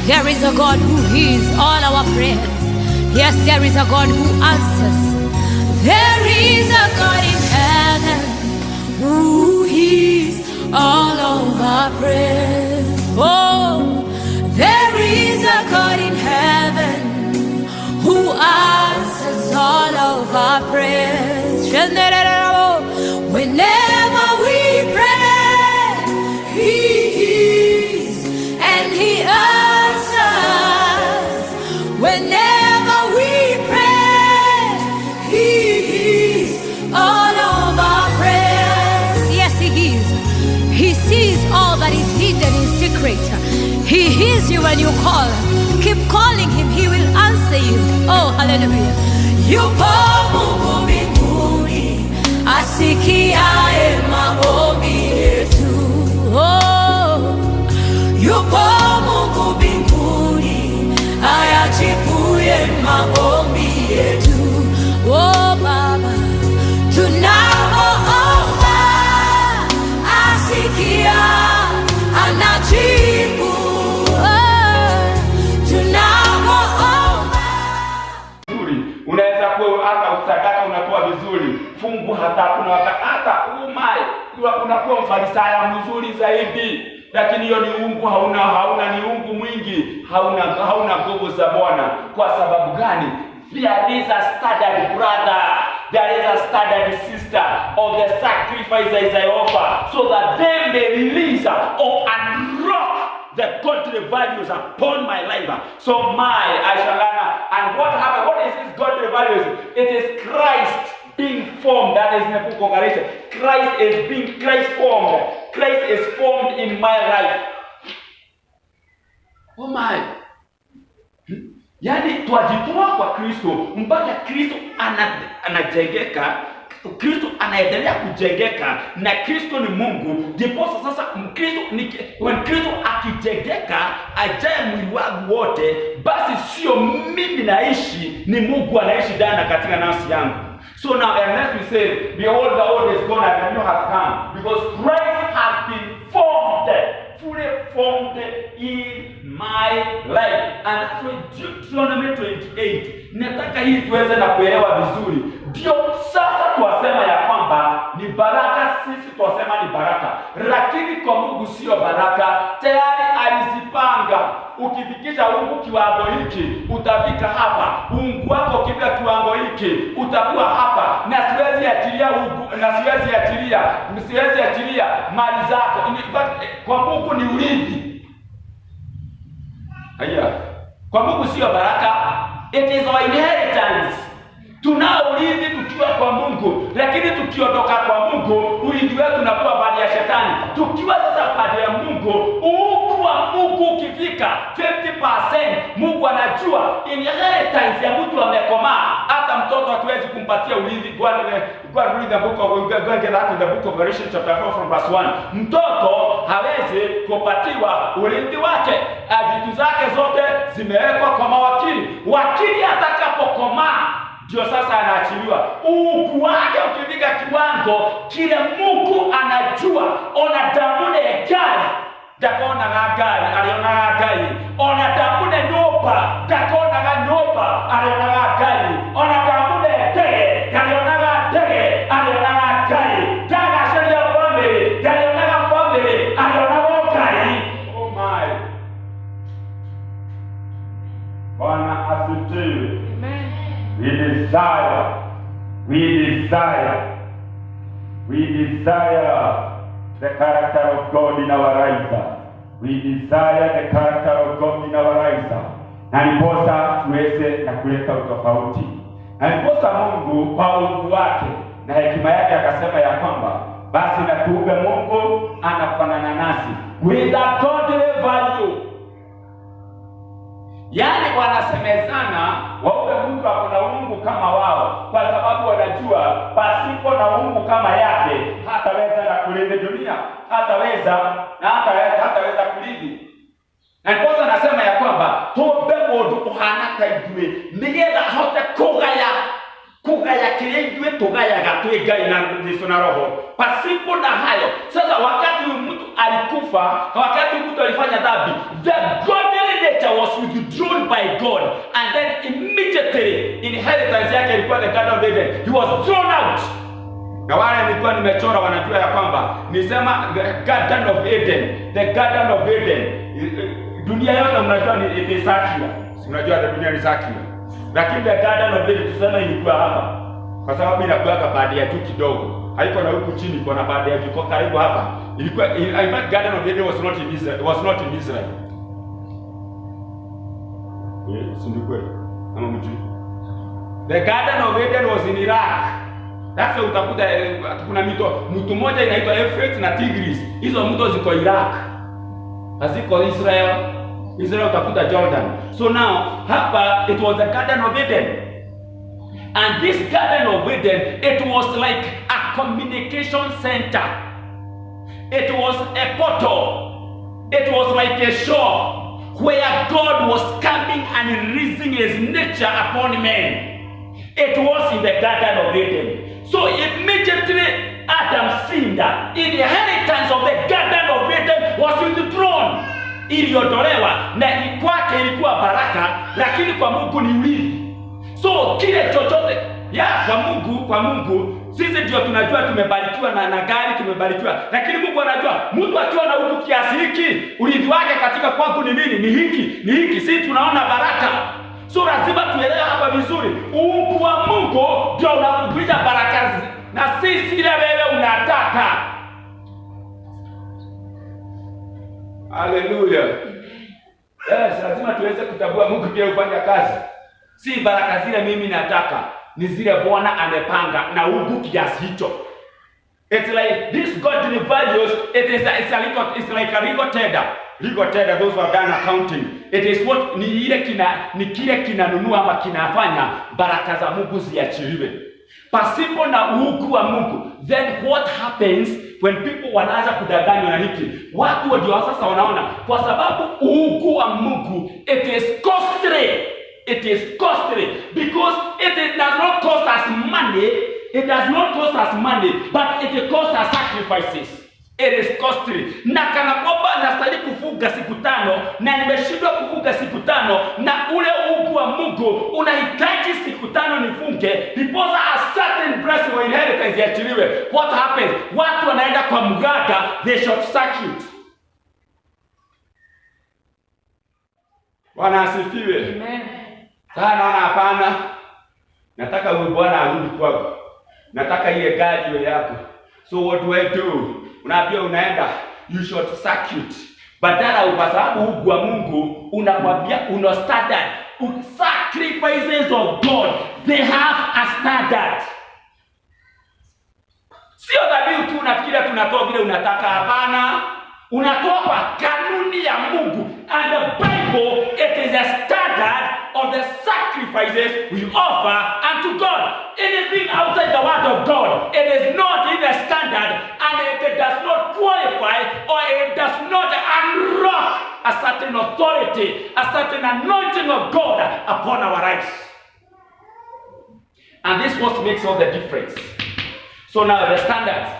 There is a God who hears all our prayers. Yes, there is a God who answers. There is a God in heaven who hears all of our prayers. Oh, there is a God in heaven who answers all of our prayers. Whenever we pray, He hears and He answers. Whenever we pray, He hears all of our prayers. Yes, He hears. He sees all that is hidden in secret. He hears you when you call. Keep calling Him, He will answer you. Oh, hallelujah. Yupo Mungu mbinguni, asikiaye maombi yetu. Oh, yupo Mungu mbinguni, ayajibuye maombi yetu. Oh, Baba, tunapoomba asikia, anajibu. Unaweza kuwa hata usadaka unatoa vizuri, fungu hata unakuwa mfarisayo mzuri zaidi, lakini hiyo ni ungu hauna ni ungu mwingi, hauna nguvu za Bwana. Kwa sababu gani? There is a standard brother, there is a standard sister of the sacrifices I offer, so that they may release or unlock the godly values upon my life. So I shall learn. And what happened? What is this godly values? It is Christ being formed. That is in the book of Galatians. Christ formed. Christ is formed in my life. Oh my. Yani twajitoa kwa Kristo mpaka Kristo anajengeka. Kristo anaendelea kujengeka na Kristo ni Mungu. Ndipo sasa when Kristo akijengeka ajaye mwili wangu wote, basi sio mimi naishi, ni Mungu anaishi ndani katika nafsi yangu. So now unless we say, behold, the old is gone and the new has come, because Christ has been fully formed in my life. And that's why Deuteronomy 28, nataka hii tuweze na kuelewa vizuri. Ndio sasa tuwasema ya kwamba ni baraka, sisi tuwasema ni baraka, lakini kwa Mungu sio baraka. Tayari alizipanga. Ukifikisha ungu kiwango hiki, utafika hapa. Ungu wako ukifika kiwango hiki, utakuwa hapa. Na siwezi achilia ungu, na siwezi achilia mali zako. Kwa Mungu ni urithi. Haya. Kwa Mungu sio baraka. It is our inheritance. Tunao urithi tukiwa kwa Mungu, lakini tukiondoka kwa Mungu, urithi wetu unakuwa mali ya shetani. Tukiwa sasa mali ya Mungu, kwa Mungu ukifika 50%, Mungu anajua inheritance ya mtu amekomaa. Hata mtoto hatuwezi kumpatia urithi. Go read the book of Galatians chapter 4 from verse 1. Mtoto hawezi kupatiwa urithi wake. Vitu zake zote zimewekwa kwa mawakili. Wakili atakapokomaa ndio sasa anaachiliwa. Uku wake ukifika kiwango kile Mungu anajua, ona damune gari dakona gari aliona gari, ona damune nyumba dakona nyumba aliona gari, ona damune ndege aliona ndege aliona gari, daga sheria family aliona family aliona gari. Oh my, Bwana asifiwe. Amen. We desire the character of God in our lives. We desire the character of God in our lives. Na niposa tuweze na kuleta utofauti. Na niposa Mungu kwa uungu wake na hekima yake akasema ya kwamba basi na tuube Mungu anafanana nasi with a godly value. Yani wanasemezana wawe Mungu akona Mungu kama wao, kwa sababu wanajua pasipo na Mungu kama yake hataweza na kulinda dunia, hataweza kulinda. Na ndipo nasema ya kwamba tobe modu uhana taidwe nigetha hote kugaya kirenjwe tugaya gatwe gai na ndiso na roho. Pasipo na hayo, sasa wakati mtu alikuwa alikufa, wakati mtu alifanya dhambi, the godly nature was withdrawn by God, and then immediately inheritance yake ilikuwa the Garden of Eden. He was thrown out. Na wale nilikuwa nimechora wanajua ya kwamba nisema the Garden of Eden, the Garden of Eden. Dunia yote mnajua ni circular. Unajua dunia ni circular. Lakini the Garden of Eden tuseme ilikuwa hapa. Kwa sababu inakuwa baada ya juu kidogo. Haiko na huku chini, iko na baada ya juu karibu hapa. Ilikuwa in fact Garden of Eden was not in Israel. Si ndiko. Kama mjui. The Garden of Eden was in Iraq. Sasa utakuta kuna mto mmoja inaitwa Euphrates na Tigris. Hizo mto ziko Iraq. Haziko Israel. Israel utakuta Jordan. So now hapa it was the Garden of Eden. And this Garden of Eden, it was like a communication center. It was a portal. It was like a shore where God was coming and releasing his nature upon men. It was in the Garden of Eden. So immediately Adam sinned. Inheritance of the Garden of Eden was withdrawn. Iliondolewa na kwake ilikuwa baraka, lakini kwa Mungu ni urithi. So kile chochote kwa Mungu sisi ndio tunajua tumebarikiwa na gari tumebarikiwa, lakini Mungu anajua mtu akiwa na huku kiasi hiki urithi wake katika kwangu ni nini? Ni hiki. Sisi tunaona baraka. So lazima tuelewe hapa vizuri. Uungu wa Mungu ndio unakuja baraka na sisi ile wewe unataka. Hallelujah. Yes, lazima tuweze kutambua Mungu pia hufanya kazi. Si baraka zile mimi nataka, ni zile Bwana amepanga na uungu kiasi hicho. It's like this godly values, it's like a legal tender. Legal tender, those who have done accounting. It is what ni kile kinanunua ama kinafanya baraka za Mungu ziachiliwe. Pasipo na uungu wa Mungu, then what happens when people wanaanza kudanganywa na hiki? Watu ndio sasa wanaona kwa sababu uungu wa Mungu it is costly. It is costly because it does not cost us money. It does not cost us money, but it costs us sacrifices. It is costly. Na kana kwamba nastahili kufuga siku 5 na nimeshindwa kufuga siku 5 na ule uungu wa Mungu unahitaji siku 5 nifunge because a certain blessing or inheritance yachiliwe. What happens? Watu wanaenda kwa mganga, they short circuit. Bwana asifiwe. Amen. Sasa naona hapana. Nataka huyu Bwana arudi kwangu. Nataka ile gari iwe yako. So what do I do? Unaambia unaenda you short circuit. Badala kwa sababu uungu wa Mungu unakwambia una standard. Sacrifices of God, they have a standard. Sio dhabihu tu unafikiria tunatoa vile unataka, hapana. Unatoa kwa kanuni ya Mungu. And the Bible, it is a standard of the sacrifices we offer unto God. Anything outside the word of God, it is not in the standard, and it does not qualify or it does not unlock a certain authority, a certain anointing of God upon our lives. And this what makes all the difference. So now the standards,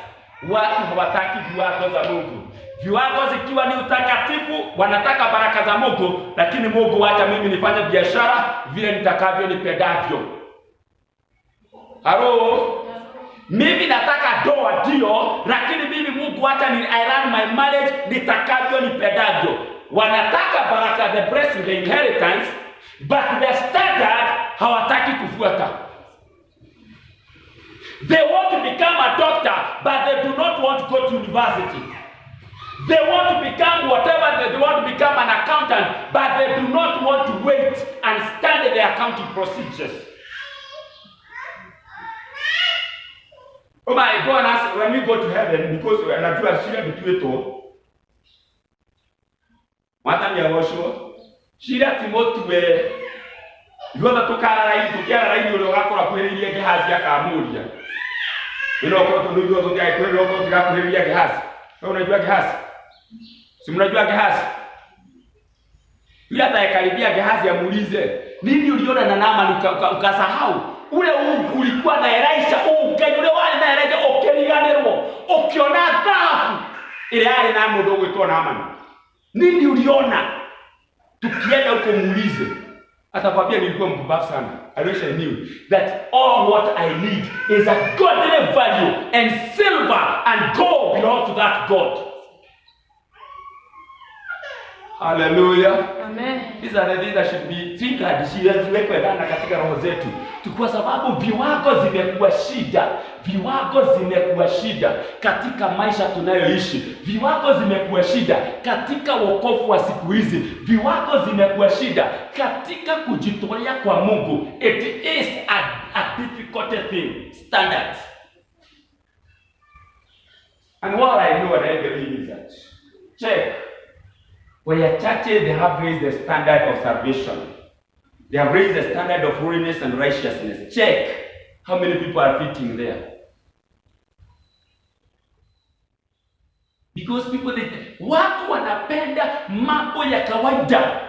watu hawataki viwango za Mungu. Viwango zikiwa ni utakatifu, wanataka baraka za Mungu, lakini Mungu wacha mimi nifanye biashara vile nitakavyo nipendavyo. Halo? Mimi nataka doa ndio, lakini mimi Mungu wacha ni I run my marriage nitakavyo nipendavyo. Wanataka baraka, the blessing, the inheritance, but the standard hawataki kufuata. They want to become a doctor, but they do not want to go to university. They want to become whatever, they want to become an accountant, but they do not want to wait and study the accounting procedures. Oh my God, when we go to heaven, because najua shida bitueto. Mwata miyawosho, shida timotwe, yuwa tukara rai, tukiara rai ule wakora kuherilia gehazi ya kaamulia. Ilo wakora tunujua tukia kuheri wakora tukia kuherilia gehazi. Unajua Gehazi? Si mnajua Gehazi? Yule atakayekaribia Gehazi amuulize, nini uliona na Naamani ukasahau? Ule ulikuwa na Elisha, ukajule wale na Elisha ukeliganerwo, ukiona dhahabu. ile yale na mundu gwitwo Naamani. Nini uliona? Tukienda huko muulize. Atakwambia nilikuwa mpumbavu sana. I wish I knew that all what I need is a godly value, and silver and gold belong to that God. Hallelujah. Amen. These are the things that should be triggered, ziwekwe ndani katika roho zetu. Kwa sababu viwango zimekuwa shida katika maisha tunayoishi. Viwango zimekuwa shida katika wokovu wa siku hizi. Viwango zimekuwa shida katika kujitolea kwa Mungu. It is a difficult thing. Standards. And what I know and I believe is that, check, where churches, they have raised the standard of salvation. They have raised the standard of holiness and righteousness. Check how many people are fitting there. Because people, watu wanapenda mambo ya kawaida.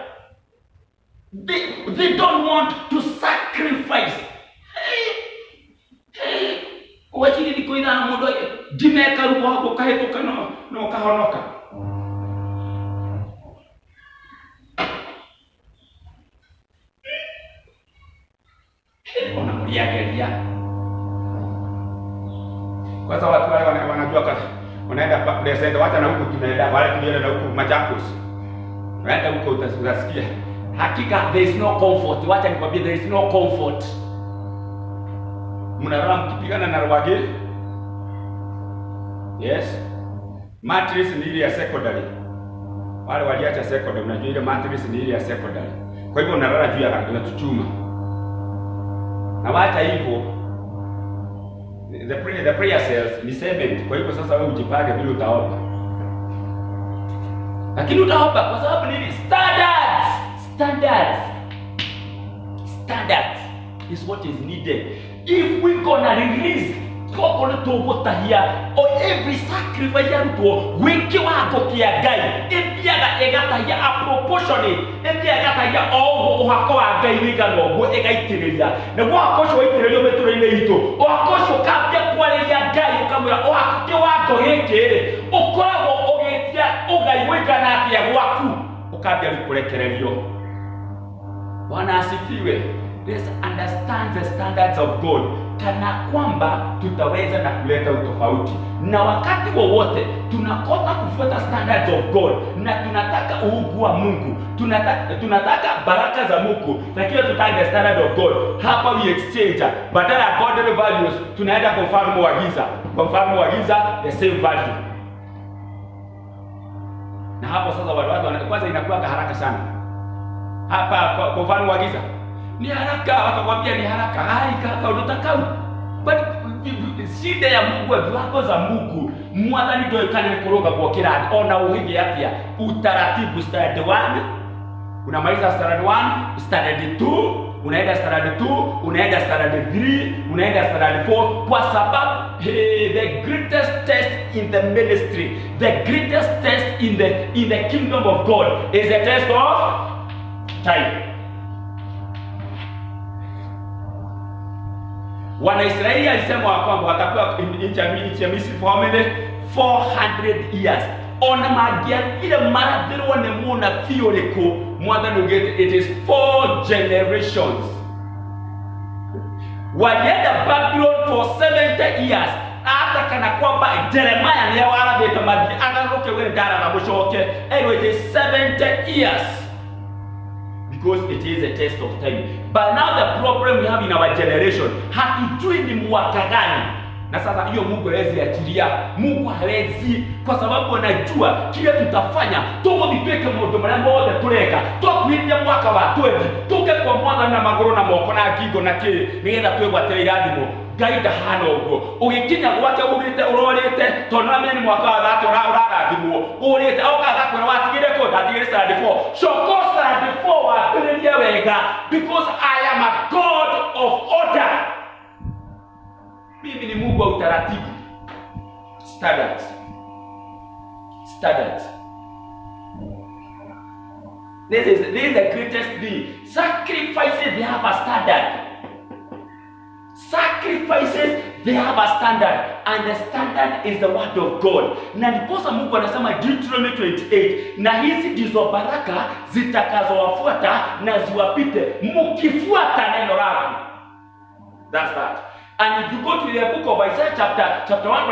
They don't want to sacrifice. Wakili niko ina na mundu dimeka ruko hapo kahetoka no kahonoka. Wanakuliagelia. Kwa sababu watu wale wanajua kazi. Wanaenda kwa wacha na huko tunaenda wale tulienda na huko Machakos. Wanaenda huko utasikia. Hakika there is no comfort. Wacha nikwambie there is no comfort. Mnalala mkipigana na Rwage. Yes. Mattress ni ile ya secondary. Wale waliacha secondary, unajua ile mattress ni ile ya secondary. Kwa hivyo unalala juu ya tuchuma. Na wacha hivyo the prayer cells ni 7. Kwa hivyo sasa wewe ujipange vile utaomba. Lakini utaomba kwa sababu nini? Standards is what is needed. If we gonna release kokole tobotahia or every sacrifice yaruto wiki wako kia Ngai ebiaga egatahia a proportionate ebiaga egatahia ogo uhako wa Ngai wigano go egaitiriria na gwakosho waitiririo meturire ito wakosho kabya kwaleria Ngai ukamura ohake wako gikiri ukoragwo ugitia ugai wigana atia gwaku ukabya kurekererio. Bwana asifiwe. Let's understand the standards of God, kana kwamba tutaweza na kuleta utofauti. Na wakati wowote tunakota kufuata standards of God na tunataka uungu wa Mungu, tunataka baraka za Mungu, lakini tutaka the standard of God. Hapa we exchange, badala ya godly values tunaenda kwa mfalme wa giza. Kwa mfalme wa giza the same value. Na hapo sasa watu kwanza inakuwa haraka sana. Hapa kwa mfalme wa giza ni haraka, watakwambia ni haraka. Hai kaka unataka. But shida ya Mungu wa viwango za Mungu mwathani ndio kana kuroga kwa kila ona uhige atia utaratibu. Standard 1 unamaliza standard 1, standard 2 unaenda standard 2, unaenda standard 3, unaenda standard 4 kwa sababu the greatest test in the ministry, the greatest test in the kingdom of God is a test of time. Wanaisraeli alisema kwamba watakuwa nchi ya Misri for how many? 400 years. Ona magia ile maradhiro ne muna theoriko mwathani ugete it is 4 generations. Walienda Babylon for 70 years. Hata kana kwamba Jeremiah leo arabeta maji agaruke wele dara na bushoke. Anyway, it is 70 years. Because it is a test of time. But now the problem we have in our generation, hatujui ni mwaka gani. Na sasa hiyo Mungu hawezi achilia. Mungu hawezi, kwa sababu anajua kile tutafanya. Tomo nipeke modo mrembo wote tuleka. Tukuingia mwaka wa 20. Tuke kwa mwana na magoro na moko na kigo na ki. Nienda tuwe teradimo. Gaida hano ugo. Ugikinya gwake ugite urorete toname ni mwaka wa 3 uraradimo. Urete okaga kwa watigire ko datigire 34. Shoko 34 wa bilia wega because I am a God of order. Mimi ni Mungu wa utaratibu. Standards. This is the greatest thing. Sacrifices, they have a standard. Sacrifices, They have a standard, and the standard is the word of God. Na ndiposa Mungu anasema Deuteronomy 28, na hizi ndizo baraka zitakazowafuata na ziwapite mkifuata neno lako. That's that. And if you go to the book of Isaiah chapter 1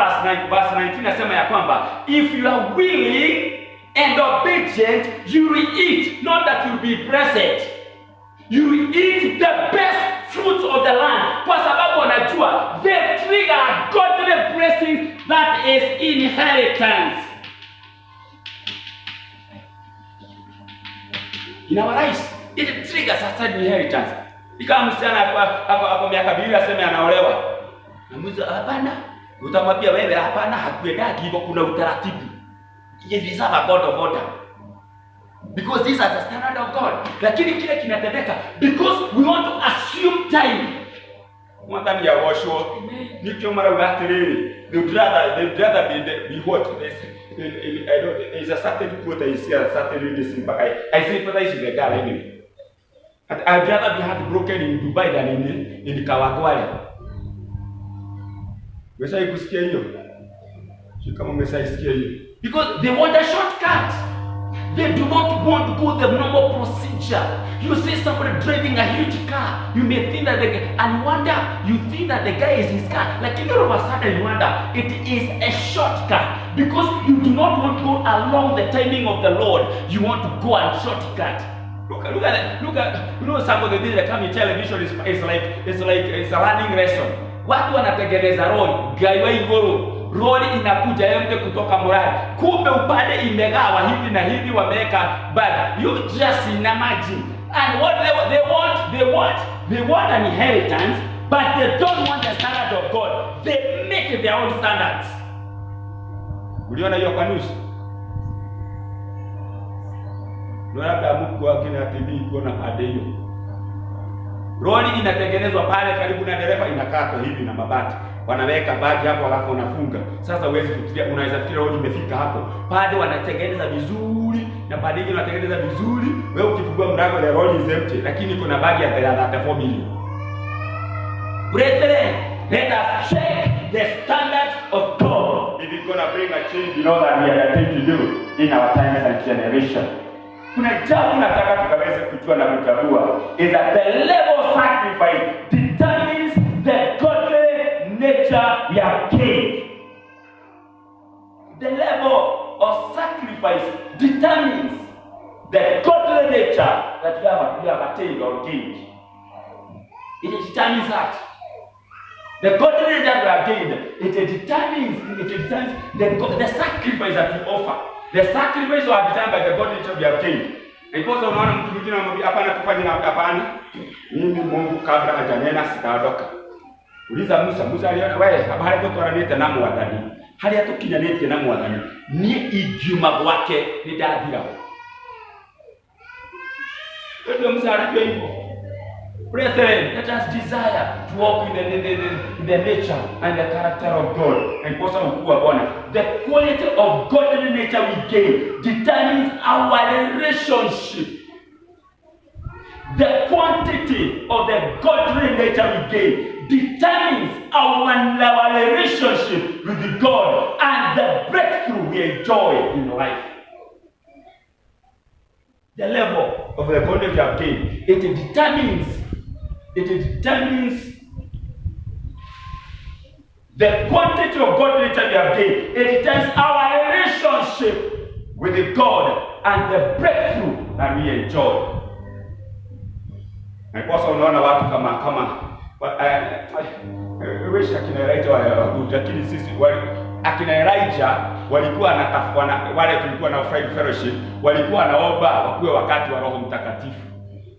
verse 19 nasema ya kwamba if you are willing and obedient, you will eat, not that you will be blessed. You will eat the best fruits of the land. Kwa sababu wanajua they trigger godly blessings, that is inheritance. In our lives, it triggers a certain inheritance. Ikawa msichana hapo miaka 2 aseme anaolewa. Namuuliza hapana, utamwambia wewe hapana, hakuendaki hivyo, kuna utaratibu. It is a God of order. Because these are the standard of God. Lakini kile kinatendeka because we want to assume time. Mwandani ya washo nikyo mara ugatiriri. They would rather be what? I don't, there's a certain quote I see, a certain listen, but I say whether it's the girl anyway. I'd rather be heartbroken in Dubai than in Kawagwale. Umeshawahi kusikia hiyo? Kama umeshaisikia hiyo. Because they want a shortcut. They do not want to go the normal procedure. You see somebody driving a huge car, you may think that you think that the guy is his car. Like all of a sudden you wonder, it is a shortcut. Because you do not want to go along the timing of the Lord. You want to go and shortcut. Look at you know, some of the things that come in television is like it's a learning lesson. Watu wanatengeneza road, gaiwa igoro. Roli inakuja yote kutoka Murari. Kumbe upande imegawa hivi na hivi wameweka but you just imagine. And what they want an inheritance, but they don't want the standard of God. They make their own standards. Uliona hiyo kwa news? Labda Mungu wake na TV kuona pande hiyo. Roli inatengenezwa pale karibu na dereva, inakaa kwa hivi na mabati. Wanaweka bagi hapo alafu wanafunga. Sasa huwezi kufikiria, unaweza fikiria roli imefika hapo. Pale wanatengeneza vizuri na pale hiyo wanatengeneza vizuri. Wewe ukifungua mlango ile roli is empty, lakini kuna bagi ya 34 million. Brethren, let us check the standards of God. If it's gonna bring a change, you know that we are going to do in our times and generation. Kuna jambo nataka tukaweze kujua na kutambua is that the level of sacrifice determines the godly nature we have gained. The level of sacrifice determines the godly nature that we have attained or gained. It determines that. The godly nature we have gained, it determines the sacrifice that we offer. The sacrifice was determined by the godly nature we have gained. Because unaona mtu mwingine anamwambia hapana tufanye na hapana. Mimi Mungu kabla hajanena sitaondoka. Uliza Musa aliona wewe habari kwa tuanete na mwathani. Hali atukinyanete na mwathani. Ni igiuma gwake ni dathira. Ndio Musa anajua hivyo. Brethren, let us desire to walk in the nature and the character of God. And also the quality of godly nature we gain determines our relationship. The quantity of the godly nature we gain determines our relationship with God and the breakthrough we enjoy in life. The level of the godly nature we have gained, it determines the quantity of godly nature we have gained. It determines our relationship with God and the breakthrough that we enjoy. Na kwa sababu unaona watu kama wewe akina Elijah lakini sisi akina Elijah walikuwa wale tulikuwa na fellowship walikuwa wanaomba wakuwe wakati wa Roho Mtakatifu.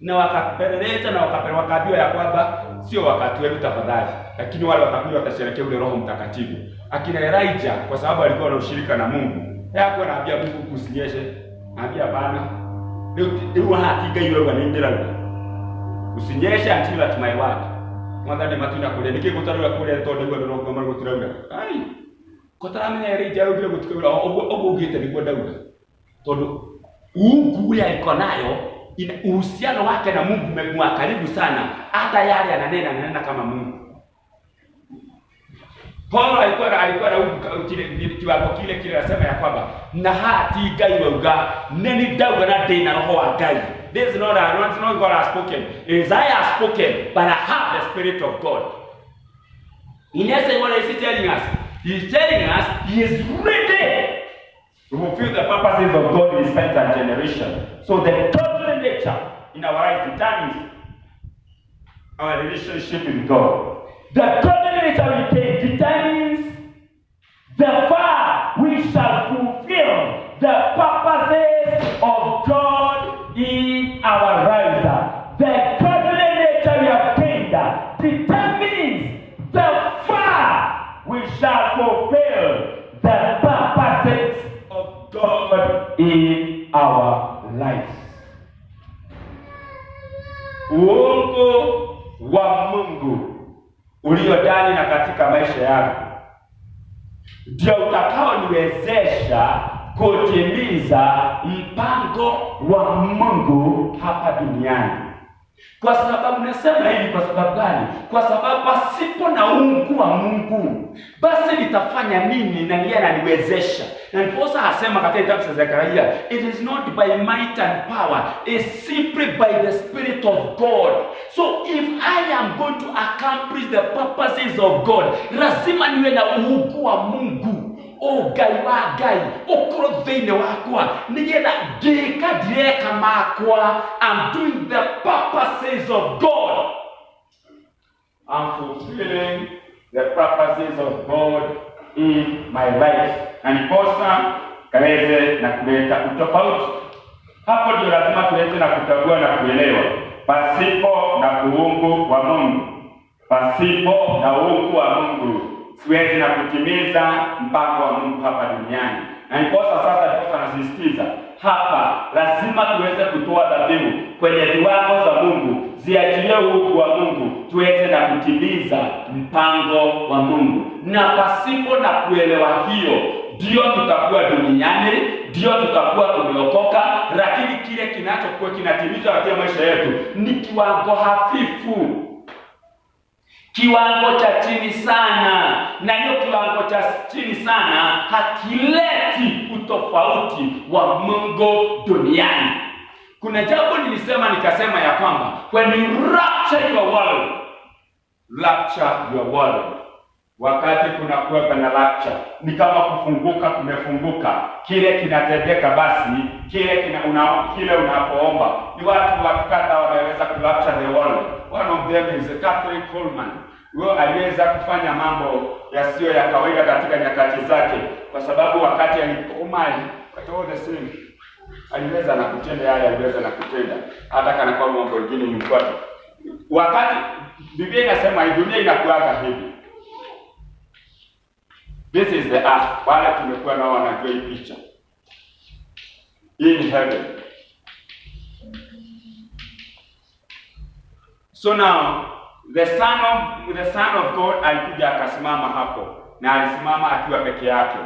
Na wakapeleleza na wakaambiwa ya kwamba sio wakati wetu tafadhali, lakini wale watakuja watasherehekea ule Roho Mtakatifu. Akina Elijah kwa sababu alikuwa na ushirika na Mungu, hakuwa anaambia Mungu kusinyeshe, anambia bana leo hatika yule wanaendela usinyeshe until at my word. Mwadhani matunda kule nikikutarura kule todo ngo ndo ngo turauga ai kotaramenya Elijah ugire gutukura obo ugite niguo dauga todo Mungu ule alikuwa nayo uhusiano wake na Mungu umekuwa karibu sana, hata yale ananena kama Mungu. Paulo alikuwa na kiwango kile anasema ya kwamba na hati Ngai wauga neni dauga na ndĩ na roho wa Ngai. This is not God has spoken. Isaiah has spoken, but I have the Spirit of God. In essence, what is he telling us? He is telling us he is ready to fulfill the purposes of God in his time generation. So the godly nature in our life determines our relationship with God. The godly nature we determines the far we shall fulfill the purposes of God in our lives. The godly nature we have gained determines the far we shall fulfill the purposes of God in our lives. Uongo wa Mungu ulio ndani na katika maisha yako ndio utakaoniwezesha kutimiza mpango wa Mungu hapa duniani. Kwa sababu nasema hivi kwa sababu gani? Kwa sababu pasipo na uungu wa Mungu basi nitafanya nini na yeye ananiwezesha? Na ndiposa asema katika kitabu cha Zekaria, it is not by might and power, it's simply by the Spirit of God. So if I am going to accomplish the purposes of God, lazima niwe na uungu wa Mungu. O Ngai wa Ngai ukoro thĩinĩ wakwa nĩgetha ngĩka direka makwa. I'm doing the purposes of God. I'm fulfilling the purposes of God in my life. Na ndiposa kaweze na kuleta utofauti. Hapo ndio lazima tuweze na kutambua na kuelewa pasipo na uungu wa Mungu, pasipo na uungu wa Mungu siwezi na kutimiza mpango wa Mungu hapa duniani. Na ndiposa sasa nasisitiza hapa lazima tuweze kutoa dhabihu kwenye viwango za Mungu, ziachilie uungu wa Mungu, tuweze na kutimiza mpango wa Mungu. Na pasipo na kuelewa hiyo, ndio tutakuwa duniani, ndio tutakuwa tumeokoka, lakini kile kinachokuwa kinatimizwa katika maisha yetu ni kiwango hafifu, kiwango cha chini sana. Na hiyo kiwango cha chini sana hakileti utofauti wa Mungu duniani. Kuna jambo nilisema nikasema ya kwamba when you rapture your world, rapture your world, wakati kuna kuwa na rapture ni kama kufunguka, kumefunguka, kile kinatendeka. Basi kile unapoomba ni watu kadha wameweza ku rapture the world. One of them is Catherine Coleman. Wao aliweza kufanya mambo yasiyo ya kawaida katika nyakati zake, kwa sababu wakati alipomai all the same aliweza na kutenda yale aliweza na kutenda, hata kana kwa mambo mengine mfuata. Wakati Biblia inasema dunia inakuaga hivi, this is the earth, wale tumekuwa nao wanajua hii picha, in heaven. So now the son of God alikuja akasimama hapo, na alisimama akiwa peke yake.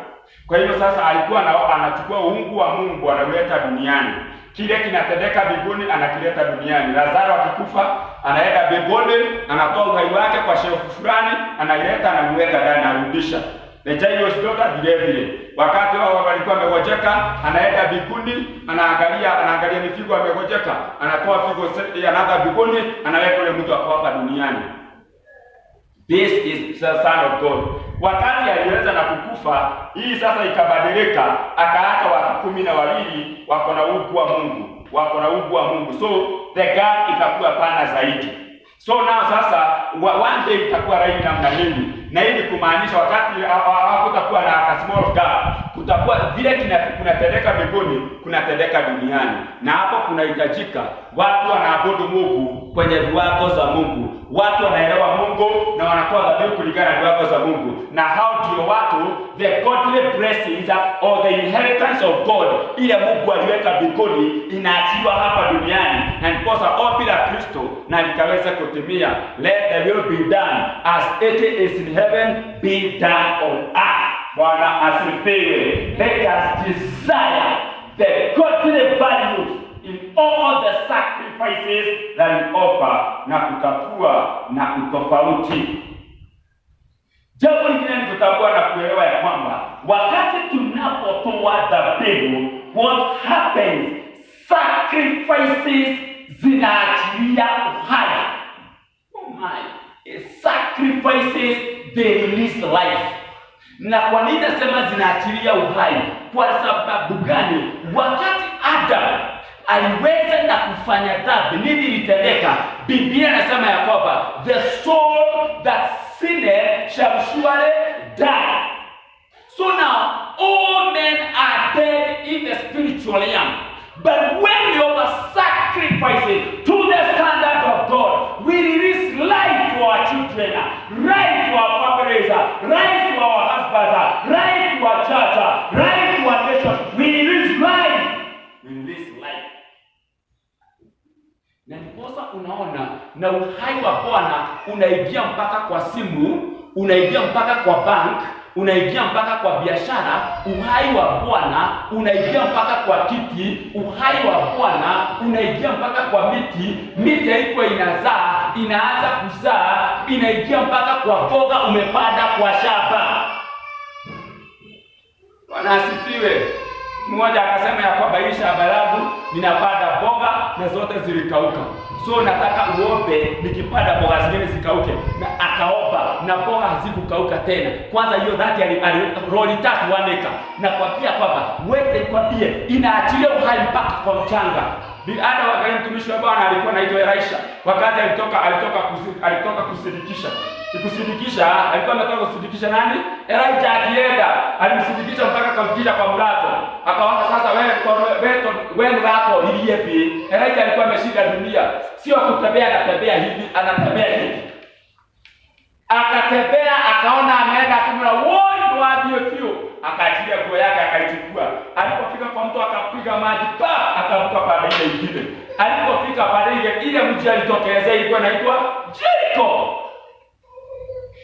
Kwa hiyo sasa alikuwa anachukua uungu wa Mungu analeta duniani. Kile kinatendeka mbinguni anakileta duniani. Lazaro akikufa anaenda mbinguni, anatoa uhai wake kwa shefu fulani, anaileta na kuweka ndani, anarudisha. The Jairus daughter vile wakati wao walikuwa wamegojeka, anaenda mbinguni, anaangalia mifigo wamegojeka, anatoa figo anaanza mbinguni, anaweka yule mtu hapa duniani. This is the Son of God. Wakati aliweza na kukufa, hii sasa ikabadilika, akaacha watu 12 wako na uungu wa Mungu, so the gap itakuwa pana zaidi. So now sasa one day itakuwa rahisi namna hii. Na hii ni kumaanisha wakati hakutakuwa na small gap, kutakuwa vile kunatendeka mbinguni, kunatendeka duniani. Na hapo kunahitajika watu wanaabudu Mungu kwenye viwango za Mungu. Watu wanaelewa Mungu na wanatoa dhabihu kulingana na viwango za Mungu. Na hao ndio watu, the godly blessings or the inheritance of God, ile Mungu aliweka mbinguni inaachiwa hapa duniani. Na ndiposa ombi la Kristo na likaweza kutimia, let the will be done as it is in heaven, be done on earth. Bwana asifiwe. Let us desire the godly values in all the sacrifices that we offer, na kutakuwa na utofauti. Jambo lingine ni kutambua na kuelewa ya kwamba wakati tunapotoa dhabihu, what happens? Sacrifices zinaachilia uhai. Oh my, sacrifices they release life. Na kwa nini nasema zinaachilia uhai? Kwa sababu gani? Wakati Adam aliweza na kufanya dhambi, nini ilitendeka? Biblia inasema ya kwamba the soul that sinned shall surely die. So now all men are dead in the spiritual realm. But when we offer sacrifices to the standard of God, we release life to our children, life to our families, life to our husbands, life to our church, life to our nation. We release life. We release life. Na ndiposa unaona na uhai wa Bwana unaingia mpaka kwa simu, unaingia mpaka kwa bank, unaingia mpaka kwa biashara. Uhai wa Bwana unaingia mpaka kwa kiti. Uhai wa Bwana unaingia mpaka kwa miti. Miti haiko inazaa, inaanza kuzaa, inaingia mpaka kwa boga umepanda kwa shamba. Bwana asifiwe. Mmoja akasema ya kwamba hii shamba langu ninapanda boga na zote zilikauka. So nataka uombe nikipanda boga zingine zikauke. Na akaomba na boga hazikukauka tena. Kwanza hiyo dhati roli 3 waneka. Na kwambia kwamba wewe kwambie inaachilia uhai mpaka kwa mchanga. Hata wakati mtumishi wa Bwana alikuwa anaitwa Elisha, wakati alitoka kusidikisha. Kusidikisha, alikuwa anataka kusidikisha nani? Elijah akienda, alimsidikisha mpaka kamfikisha kwa mlango. Akaona sasa wewe mlango iliyepi? Elijah alikuwa ameshinda dunia. Sio kutembea anatembea hivi, anatembea hivi. Akatembea akaona ameenda kumla woi wa biofio. Akaachilia nguo yake akaichukua. Alipofika kwa mtu akapiga maji pa akavuka pande ile nyingine. Alipofika pande ile mji alitokelezea ilikuwa inaitwa Jericho.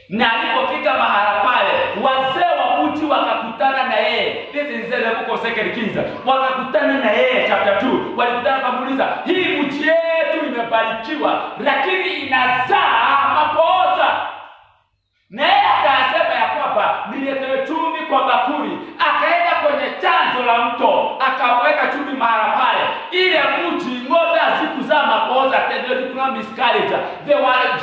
Na alipofika mahala pale, wazee wa mji wakakutana na yeye. This is the book of 2 Kings. Wakakutana na yeye chapter 2. Walikutana kumuuliza, hii mji yetu imebarikiwa, lakini inazaa mapooza. Na yeye akasema ya kwamba niletewe chumvi kwa bakuli. Akaenda kwenye chanzo la mto, akaweka chumvi mahala pale. Ile mji ng'ombe hazikuzaa mapooza tena, kuna miscarriage.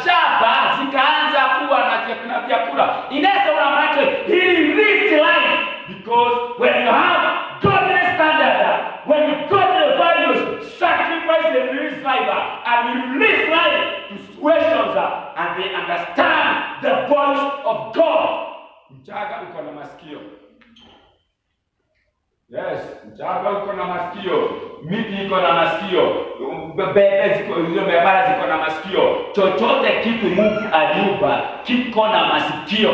Shamba zikaanza kuwa na vyakula. Inaweza unamaanisha he released life, because when you have godly standard, when you got the values, sacrifice and release life, and you release life to situations, and they understand the voice of God. Mchaga uko na masikio. Yes, mchaga uko na masikio. Miti iko na masikio. Bebe ziko, hizo bebara ziko na masikio. Chochote kitu Mungu aliumba kiko na masikio.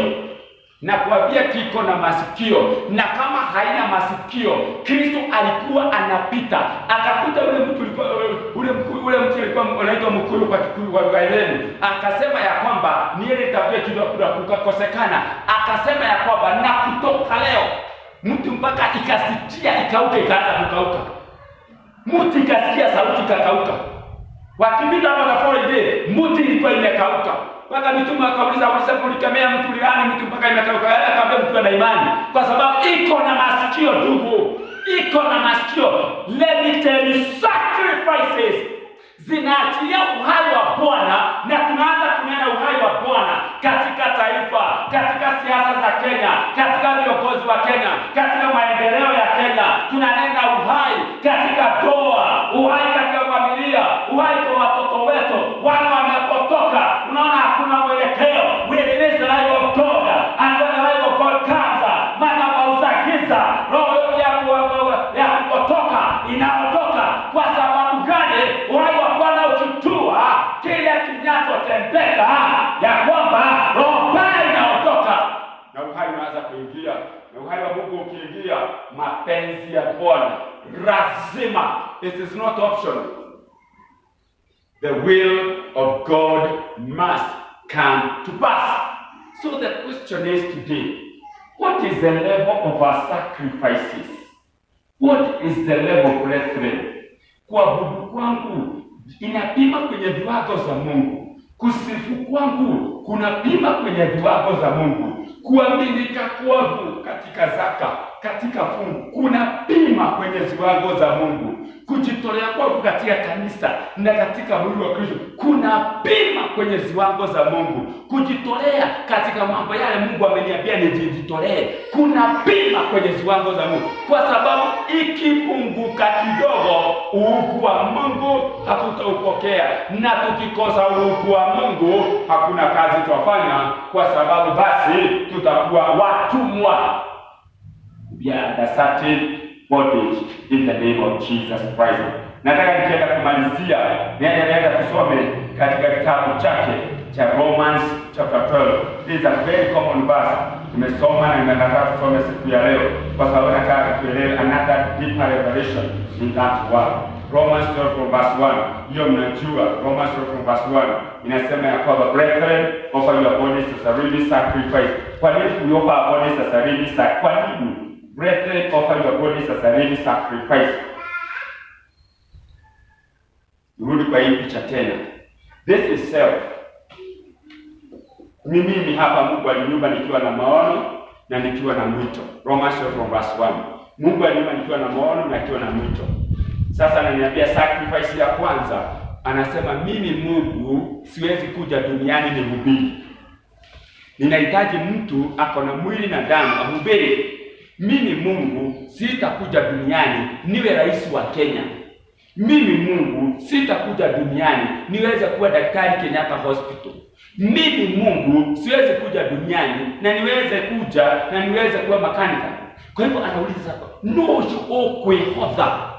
Na kuambia kiko na masikio. Na kama haina masikio, Kristo alikuwa anapita, akakuta ule mtu alikuwa anaitwa mkuru kwa Kikuyu wa Gailenu. Akasema ya kwamba niende tabia kidogo kukakosekana. Akasema ya kwamba na kutoka leo mtu mpaka ikasikia ikauka, ikaanza kukauka. Mtu ikasikia sauti ikakauka. Wakipita hapa na Friday, mtu ilikuwa imekauka. Mpaka mitume akauliza kulikemea mtu liani mtu mpaka imekauka. Akaambia mtu ana imani kwa sababu iko na masikio ndugu. Iko na masikio. Let me tell you, sacrifices zinaachilia uhai wa Bwana, na tunaanza kunena uhai wa Bwana katika taifa, katika siasa za Kenya, katika viongozi wa Kenya, katika maendeleo ya Kenya. Tunanena uhai katika ndoa, uhai katika familia, uhai kwa watoto wetu. Wana wamepotoka, unaona hakuna mwelekeo. We release the life of God, and when the life of God comes, maana mauza giza, roho yote ya kupotoka inaondoka. Kwa sababu gani? Uhai wa Bwana ukitua, kile kinachotendeka ya kwamba roho mbaya inaondoka na uhai unaanza kuingia. Na uhai wa Mungu ukiingia, mapenzi ya Bwana lazima, it is not optional. The will of God must come to pass. So the question is today, what is the level of our sacrifices? What is the level, brethren? Kuabudu kwangu inapima kwenye viwango za Mungu. Kusifu kwangu kuna pima kwenye viwango za Mungu. Kuaminika kwangu katika zaka, katika fungu, kuna pima kwenye viwango za Mungu. Kujitolea kwangu katika kanisa na katika mwili wa Kristo, kuna pima kwenye viwango za Mungu. Kujitolea katika mambo yale Mungu ameniambia nijitolee, kuna pima kwenye viwango za Mungu, kwa sababu ikipunguka kidogo, ukuu wa Mungu hatutaupokea, na tukikosa ukuu wa Mungu hakuna kazi twafanya, kwa sababu basi tutakuwa watumwa. We are the certain bondage in the name of Jesus Christ. Nataka nikienda kumalizia, nenda tusome katika kitabu chake cha Romans chapter 12. This is a very common verse. Tumesoma na nataka tusome siku ya leo, kwa sababu nataka tuelewe another deeper revelation in that word. Romans 12 from verse 1. Hiyo mnajua Romans 12 from verse 1 inasema ya kwamba, brethren, offer your bodies as a living sacrifice. Kwa nini we offer our bodies as a living sacrifice? Kwa nini? Brethren, offer your bodies as a living sacrifice. Rudi kwa hii picha tena. This is self. Mimi hapa Mungu aliniumba nikiwa na maono na nikiwa na mwito. Romans 12 from verse 1. Mungu aliniumba nikiwa na maono na nikiwa na mwito. Sasa ananiambia sacrifice ya kwanza, anasema mimi Mungu siwezi kuja duniani nihubiri. Ninahitaji mtu ako na mwili na damu ahubiri. Mimi Mungu sitakuja duniani niwe rais wa Kenya. Mimi Mungu sitakuja duniani niweze kuwa daktari Kenyatta Hospital. Mimi Mungu siwezi kuja duniani na niweze kuwa makanika. Kwa hivyo anauliza sasa, no okwehodha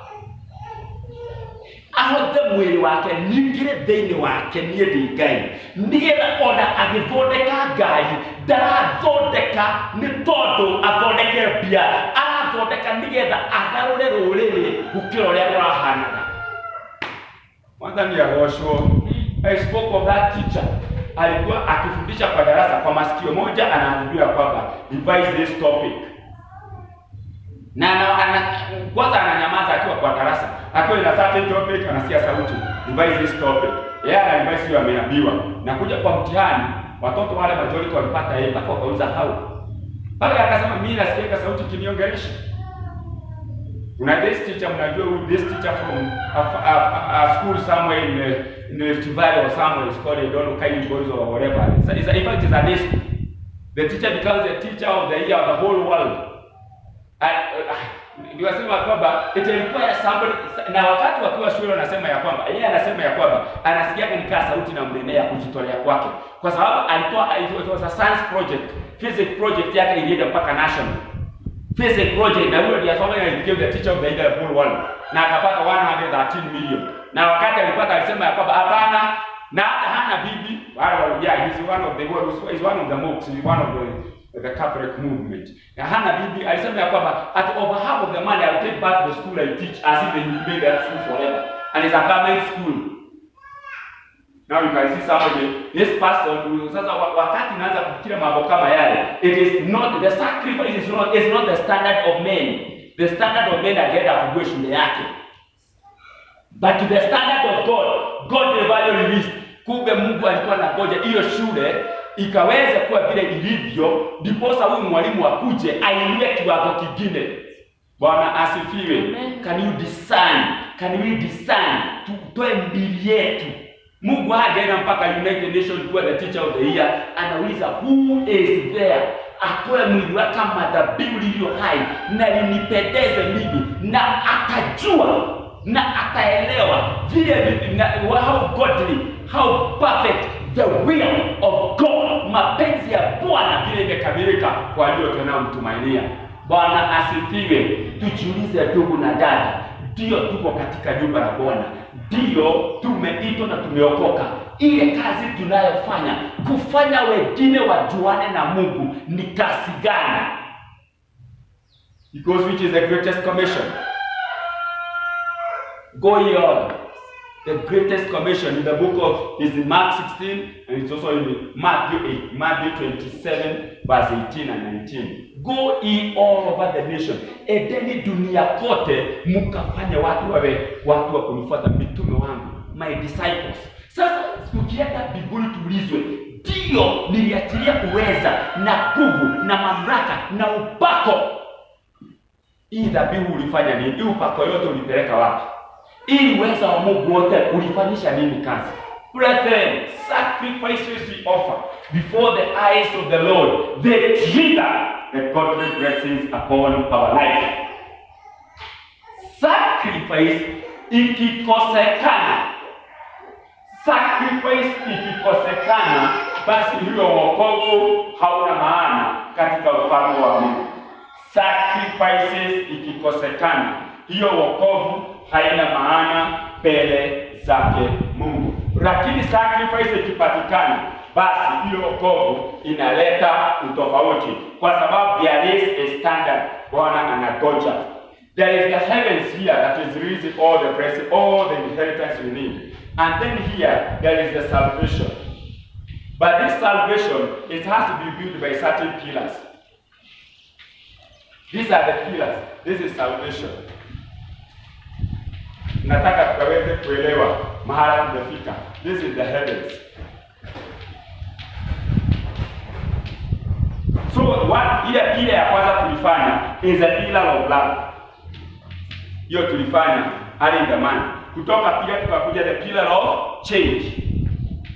ahothe mwili wake ningire thĩinĩ wake niĩ ndĩ Ngai, nĩgetha ona agĩthondeka Ngai ndarathondeka nĩ tondũ athondeke mbia, arathondeka nĩgetha agarũre rũrĩrĩ gũkĩra ũrĩa rũrahanaga. Mwathani agocwo. I spoke of that teacher. Alikuwa akifundisha kwa darasa, kwa masikio moja anaambiwa kwamba revise this topic, na kwanza ananyamaza akiwa kwa darasa, akiwa na certain topic anasikia sauti revise this topic. Yeye anarevise hiyo ameambiwa, na kuja kwa mtihani watoto wale majority walipata A mpaka wakauliza how. Pale akasema mimi nasikia sauti kiniongelesha. Una this teacher, mnajua this teacher from a school somewhere in the Rift Valley or somewhere, it's called, I don't know, Kaili Boys or whatever. In fact, it's a day school. The teacher becomes the teacher of the year of the whole world. Niwasema kwamba italikuwa somebody, na wakati wakiwa shule wanasema ya kwamba yeye anasema ya kwamba anasikia nikaa sauti na mremea kujitolea kwake, kwa sababu alitoa it was a science project, physics project yake ilienda mpaka national physics project, na huyo ndiye asomea became the teacher of the year of the whole world, na akapata 113 million. Na wakati alipata alisema ya kwamba hapana, na hana bibi. He's one of the monks, he's one of the Catholic movement. Na hana bibi, alisema ya kwamba at over half of the money I'll take back the school I teach, as if they will pay that school forever. And it's a government school. Now you can see somebody, this person, sasa wakati naanza kufikiria mambo kama yale, it is not the sacrifice, is not the standard of men. The standard of men agenda kujua shule yake. But to the standard of God the value released. Kumbe Mungu alikuwa anangoja hiyo shule ikaweza kuwa vile ilivyo, ndiposa huyu mwalimu akuje ainue kiwango kingine. Bwana asifiwe. Can you discern? Can we discern? Tutoe mbili yetu. Mungu hajaenda mpaka United Nations kuwa the teacher of the year. Anauliza who is there? Atoe mwili wake kama dhabihu iliyo hai na linipendeze mimi, na akajua na akaelewa vile how godly, how perfect the will of God, mapenzi ya Bwana vile imekamilika kwa walio tunamtumainia. Bwana asifiwe. Tujiulize ndugu na dada, ndio tuko katika nyumba ya Bwana, ndio tumeitwa na tumeokoka. Ile kazi tunayofanya kufanya wengine wajuane na Mungu ni kazi gani? Because which is the greatest commission? Go ye all. The greatest commission in the book of is in Mark 16, and it's also in Matthew 8, Matthew 27, verse 18 and 19. Go ye all over the nation. Edeni dunia kote mukafanya watu wa kunifuata, mitume wangu, my disciples. Sasa ukienda Biblia tuulizwe, ndio niliachilia uweza na nguvu na mamlaka na upako. Hii dhabihu ulifanya nini? Hii upako yote ulipeleka wapi? Hii uweza wa Mungu wote ulifanyisha nini kazi? Brethren, sacrifices we offer before the eyes of the Lord, they trigger the godly blessings upon our life. Sacrifice ikikosekana, basi hiyo wokovu hauna maana katika ufalme wa Mungu. Sacrifices ikikosekana, hiyo wokovu haina maana mbele zake Mungu. Lakini sacrifice ikipatikana, basi hiyo wokovu inaleta utofauti, kwa sababu there is a standard Bwana anagoja. There is the heavens here that is releasing all the blessing, all the inheritance we need. And then here, there is the salvation. But this salvation, it has to be built by certain pillars. These are the pillars. This is salvation. Nataka tukaweze kuelewa mahala tumefika. This is the heavens. So ile pila ya kwanza tulifanya is a pillar of love. Hiyo tulifanya hadi zamani. Kutoka pila tukakuja the pillar of change.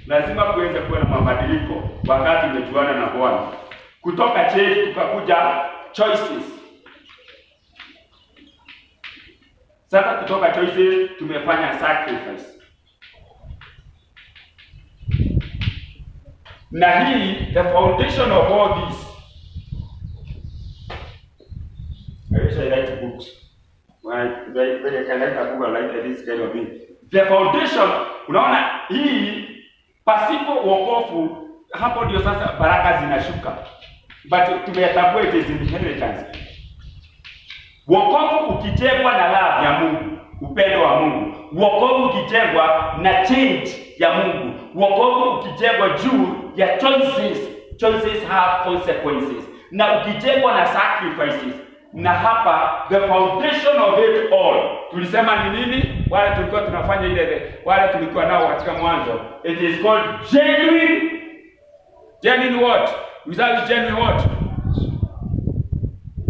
Lazima kuweze kuwa na mabadiliko wakati umejuana na Bwana. Kutoka change tukakuja choices. Sasa kutoka choices tumefanya sacrifice. Na hii the foundation of all this. I wish I write books. When I can write a book like this kind of thing. The foundation, unaona hii pasipo wokovu, hapo ndio sasa baraka zinashuka. But tumeyatambua it is inheritance. Wokovu ukijengwa na love ya Mungu, upendo wa Mungu. Wokovu ukijengwa na change ya Mungu. Wokovu ukijengwa juu ya choices. Choices have consequences. Na ukijengwa na sacrifices. Na hapa the foundation of it all. Tulisema ni nini? Wale tulikuwa tunafanya wale tulikuwa nao katika mwanzo. It is called genuine. Genuine what? Without genuine what?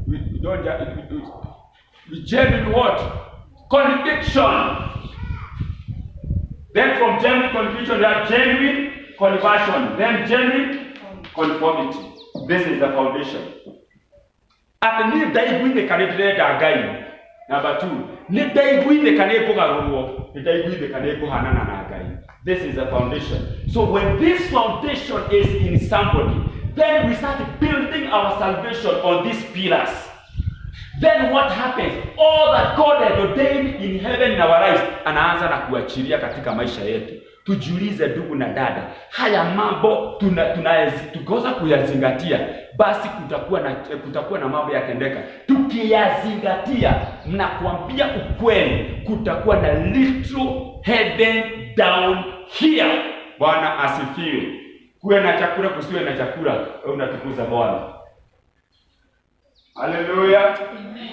We don't genuine what? Conviction. Then from genuine conviction we have genuine conversion. Then genuine conformity. This is the foundation. At ni daigwithe kanithirenda Ngai. Number 2, ni daigwithe kanikugarurwo, ni daigwithe kanikuhanana na Ngai. This is the foundation. So when this foundation is in somebody, then we start building our salvation on these pillars. Then what happens? All that God has ordained in heaven in our lives, anaanza na kuachilia katika maisha yetu. Tujiulize ndugu na dada, haya mambo tukosa kuyazingatia, basi kutakuwa na mambo yakendeka. Tukiyazingatia, mnakuambia ukweli, kutakuwa na little heaven down here. Bwana asifiwe. Kuwe na chakula, kusiwe na chakula, unatukuza Bwana. Haleluya. Amen.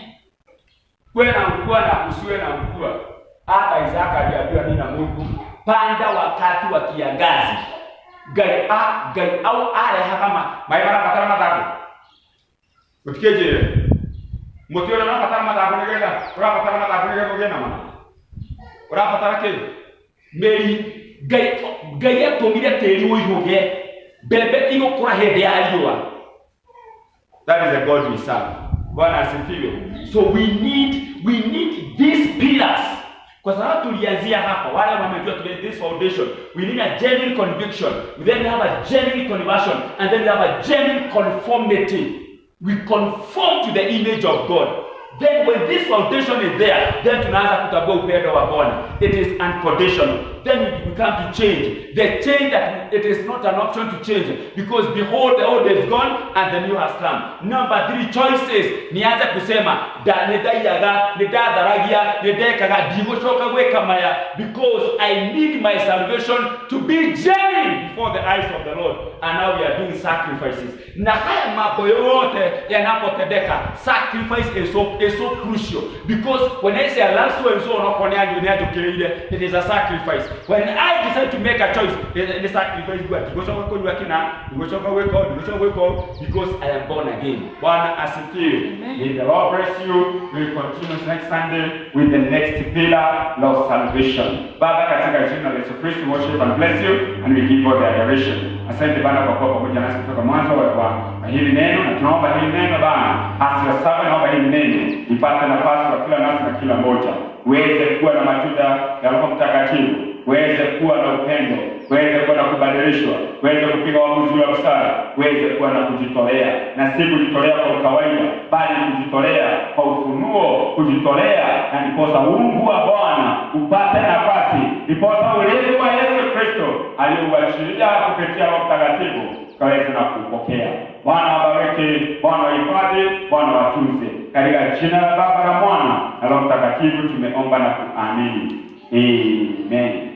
Kuwe na mvua na kusiwe na mvua. Hata Isaka aliambiwa na Mungu, panda wakati wa kiangazi. Gai au ale hakama maimara patara matago. Utikeje? Mutio na patara matago ngega, ora patara matago ngega ngena mana. Ora patara ke meri gai atongire teri uyuge bebe ino kura hede aliwa. That is a God we serve. Bwana asifiwe. So we need these pillars. Kwa sababu tulianzia hapa, wale wamejua this foundation, we need a genuine conviction, then we have a genuine conversion, and then we have a genuine conformity. We conform to the image of God. Then when this foundation is there, then tunaanza kutambua upendo wa Bwana. It is unconditional. Then we come to change. The change that it is not an option to change, because behold, the old is gone and the new has come. Number 3 choices. Nianza kusema because I need my salvation to be genuine before the eyes of the Lord. And now we are doing sacrifices. Na haya mambo yote yanapotendeka, sacrifice is so crucial, because when I say last one so it is a sacrifice. When I decide to make a choice, the sacrifice God, because I am born again. Bwana asifiwe. May the Lord bless you. We will continue next Sunday with the next pillar of salvation. Baba, katika jina la Yesu Kristo, worship and bless you and we give all the adoration. Asante Bwana kwa kuwa pamoja nasi kutoka mwanzo wa hili neno, na tunaomba hili neno Bwana hasa sasa, naomba hili neno ipate nafasi kwa kila nafsi na kila mmoja, uweze kuwa na matunda ya Roho Mtakatifu, uweze kuwa na upendo, uweze kuwa na kubadilishwa, uweze kupiga uamuzi wa busara, uweze kuwa na kujitolea, na si kujitolea kwa kawaida, bali kujitolea kwa ufunuo, kujitolea na ndiposa Mungu wa Bwana upate nafasi, ndiposa ulinzi wa Yesu Kristo aliyouachilia kupitia Roho Mtakatifu kaweze na kupokea. Bwana wabariki, Bwana wahifadhi, Bwana watunze. Katika jina la Baba na Mwana na Roho Mtakatifu tumeomba na kuamini. Amen.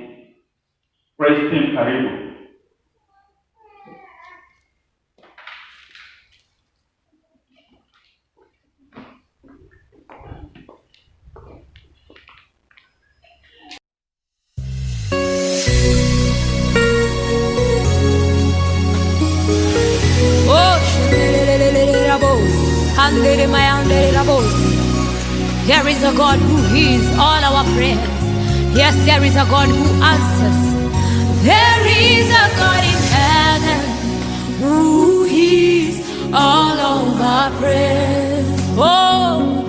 Praise team, karibu. There is a God who hears all our prayers. Yes, there is a God who answers. There is a God in heaven who hears all of our prayers. Oh,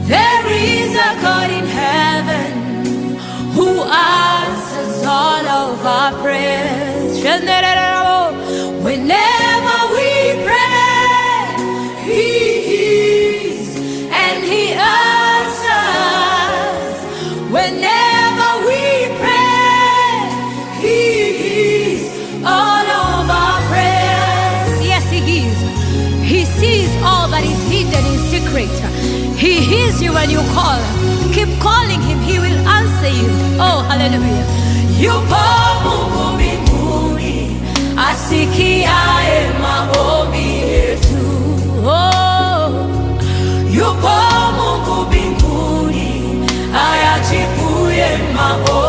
there is a God in heaven who answers all of our prayers. Whenever we pray, He hears and He answers. Whenever we pray, He hears all of our prayers. Yes, He hears. He sees all that is hidden in secret. He hears you when you call. Keep calling Him, He will answer you. Oh, hallelujah. Yupo Mungu mbinguni, asikiaye maombi yetu. Oh, yupo Mungu mbinguni, ayajibuye maombi